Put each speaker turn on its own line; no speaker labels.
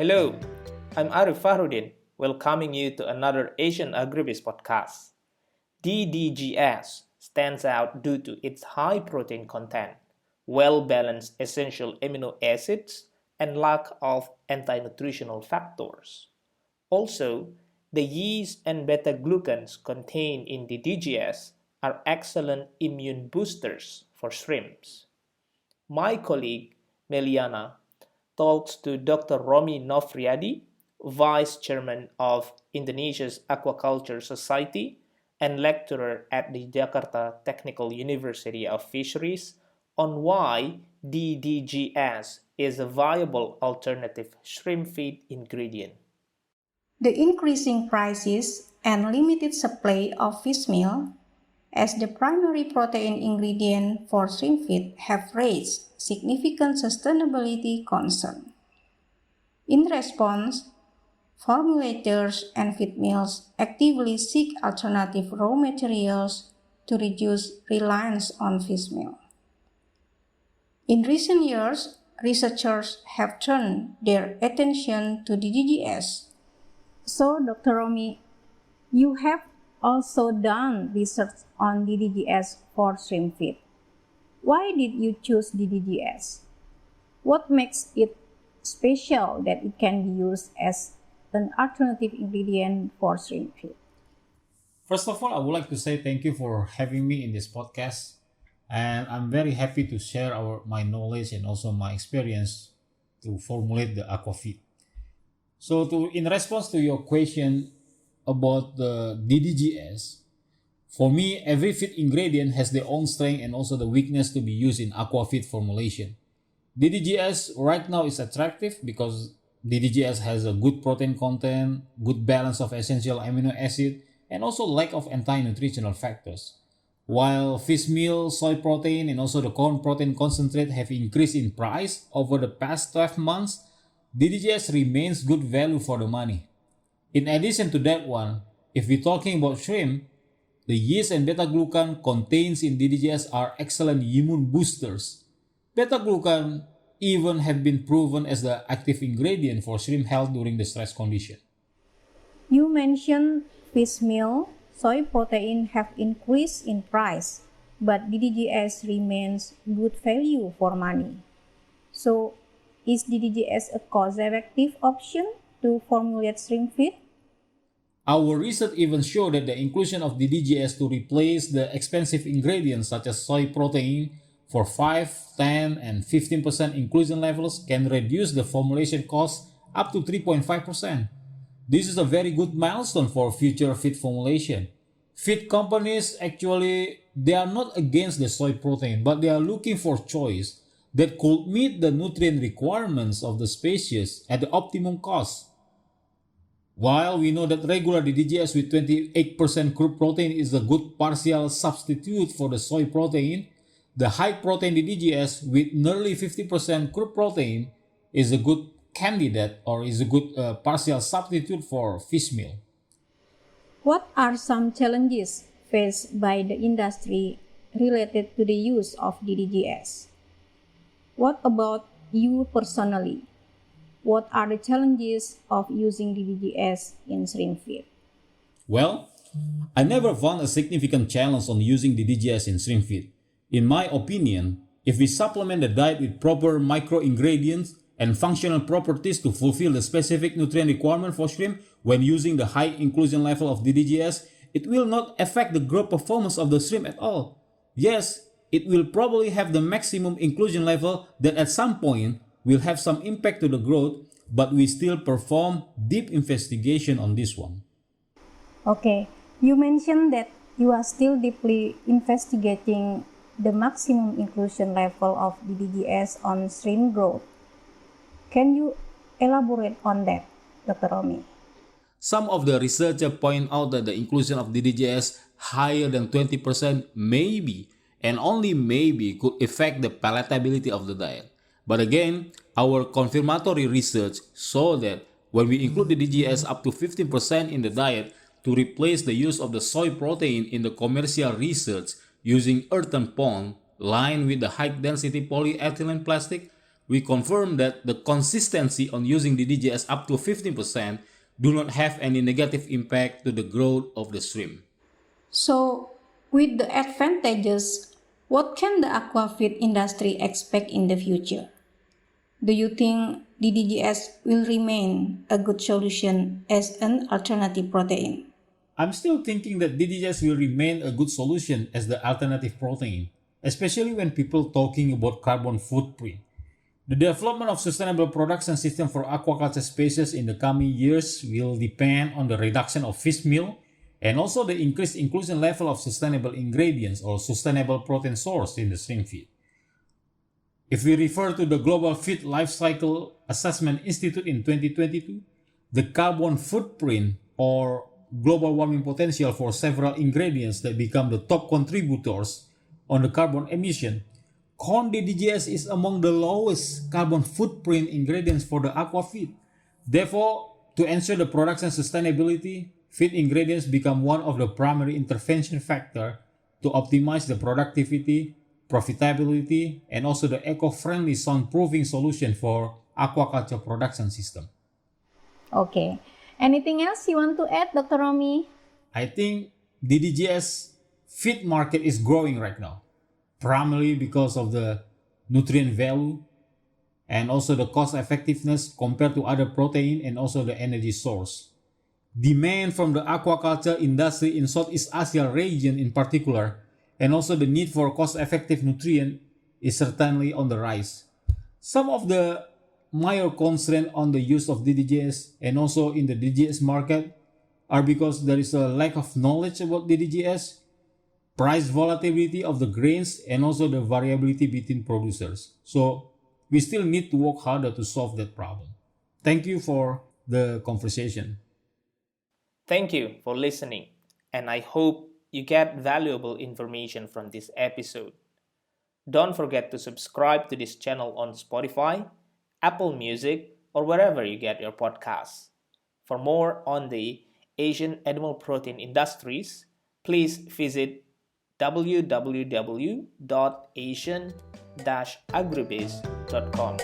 Hello, I'm Arif Fahrudin, welcoming you to another Asian Agribiz podcast. DDGS stands out due to its high protein content, well-balanced essential amino acids, and lack of anti-nutritional factors. Also, the yeast and beta-glucans contained in DDGS are excellent immune boosters for shrimps. My colleague, Meliana, talks to Dr. Romi Novriadi, Vice Chairman of Indonesia's Aquaculture Society and lecturer at the Jakarta Technical University of Fisheries, on why DDGS is a viable alternative shrimp feed ingredient.
The increasing prices and limited supply of fish meal as the primary protein ingredient for shrimp feed have raised significant sustainability concerns. In response, formulators and feed mills actively seek alternative raw materials to reduce reliance on fish meal. In recent years, researchers have turned their attention to DDGS. So, Dr. Romi, you have also done research on DDGS for shrimp feed. Why did you choose DDGS? What makes it special that it can be used as an alternative ingredient for shrimp feed?
First of all, I would like to say thank you for having me in this podcast. And I'm very happy to share my knowledge and also my experience to formulate the aquafeed. So in response to your question about the DDGS, for me, every feed ingredient has their own strength and also the weakness to be used in aquafeed formulation. DDGS right now is attractive because DDGS has a good protein content, good balance of essential amino acid, and also lack of anti-nutritional factors. While fish meal, soy protein, and also the corn protein concentrate have increased in price over the past 12 months, DDGS remains good value for the money. In addition to that one, if we're talking about shrimp, the yeast and beta-glucan contains in DDGS are excellent immune boosters. Beta-glucan even have been proven as the active ingredient for shrimp health during the stress condition.
You mentioned fish meal, soy protein have increased in price, but DDGS remains good value for money. So, is DDGS a cost-effective option to formulate shrimp feed?
Our research even showed that the inclusion of DDGS to replace the expensive ingredients such as soy protein for 5, 10, and 15% inclusion levels can reduce the formulation cost up to 3.5%. This is a very good milestone for future feed formulation. Feed companies they are not against the soy protein, but they are looking for choice that could meet the nutrient requirements of the species at the optimum cost. While we know that regular DDGS with 28% crude protein is a good partial substitute for the soy protein, the high protein DDGS with nearly 50% crude protein is a good candidate or is a good partial substitute for fish meal.
What are some challenges faced by the industry related to the use of DDGS? What about you personally? What are the challenges of using DDGS in shrimp feed?
Well, I never found a significant challenge on using DDGS in shrimp feed. In my opinion, if we supplement the diet with proper micro-ingredients and functional properties to fulfill the specific nutrient requirement for shrimp when using the high inclusion level of DDGS, it will not affect the growth performance of the shrimp at all. Yes, it will probably have the maximum inclusion level that at some point will have some impact to the growth, but we still perform deep investigation on this one.
Okay, you mentioned that you are still deeply investigating the maximum inclusion level of DDGS on shrimp growth. Can you elaborate on that, Dr. Romi?
Some of the researchers point out that the inclusion of DDGS higher than 20% maybe and only maybe could affect the palatability of the diet. But again, our confirmatory research saw that when we include the DDGS up to 15% in the diet to replace the use of the soy protein in the commercial research using earthen pond lined with the high-density polyethylene plastic,
we confirm that the consistency on using DDGS up to 15% do not have any negative impact to the growth of the shrimp.
So, with the advantages, what can the aquafeed industry expect in the future? Do you think DDGS will remain a good solution as an alternative protein?
I'm still thinking that DDGS will remain a good solution as the alternative protein, especially when people talking about carbon footprint. The development of sustainable production system for aquaculture species in the coming years will depend on the reduction of fish meal and also the increased inclusion level of sustainable ingredients or sustainable protein source in the shrimp feed. If we refer to the Global Feed Life Cycle Assessment Institute in 2022, the carbon footprint or global warming potential for several ingredients that become the top contributors on the carbon emission, corn DDGS is among the lowest carbon footprint ingredients for the aquafeed. Therefore, to ensure the production sustainability, feed ingredients become one of the primary intervention factors to optimize the productivity, profitability, and also the eco-friendly soundproofing solution for aquaculture production system.
Okay. Anything else you want to add, Dr. Romi?
I think DDGS feed market is growing right now, primarily because of the nutrient value and also the cost effectiveness compared to other protein and also the energy source. Demand from the aquaculture industry in Southeast Asia region in particular, and also the need for cost-effective nutrient is certainly on the rise. Some of the major constraints on the use of DDGS and also in the DDGS market are because there is a lack of knowledge about DDGS, price volatility of the grains, and also the variability between producers. So we still need to work harder to solve that problem. Thank you for the conversation.
Thank you for listening, and I hope you get valuable information from this episode. Don't forget to subscribe to this channel on Spotify, Apple Music, or wherever you get your podcasts. For more on the Asian animal protein industries, please visit www.asian-agribiz.com.